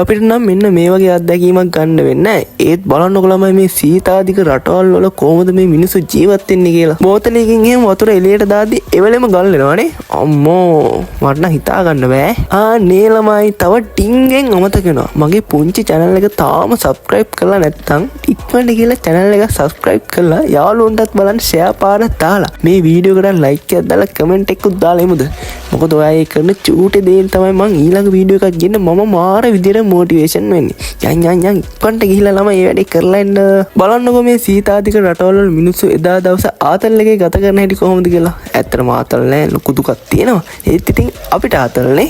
අපිට නම් මෙන්න මේ වගේ අත්දැකීමක් ගන්න වෙන්නේ. ඒත් බලන්නකො ළමයි මේ සීතාදික රටවල් වල කොහොමද මේ මිනිස්සු ජීවත් වෙන්නේ කියලා. බෝතලයකින් එහෙම වතුර එළියට දාද්දි එවෙලෙම ගල්ලෙනවානේ. අම්මෝ මට නම් හිතා ගන්න බෑ. නේ ළමයි තව ටින්ගෙන් අමතක වෙනවා. මගේ පුංචි channel එක තාම subscribe කරලා නැත්නම් ඉක්මනට ගිහලා channel එක subscribe කරලා යාළුවන්ටත් බලන්න share පාරක් දාලා මේ වීඩියෝ එකට like එකක් දාලා comment එකකුත් දාලා එමුද. මොකද ඔයා කරන චූටි දේෙන් තමයි මං ඊළඟ වීඩියෝ එකක් ගෙන්න මම මාර විදියට මොටිවේෂන් වෙන්නේ. යන් ඉක්මනට ගිහලා ළමයි මේ වැඩේ කරලා එන්න. බලන්නකෝ මේ සීතාදික රටවල වල මිනිස්සු එදා දවස ආතල් එකේ ගත කරන හැටි කොහොමද කියලා. ඇත්තටම ආතල් නෑ ලොකු දුකක් තියෙනවා. ඒත් ඉතින් අපිට ආතල්නේ.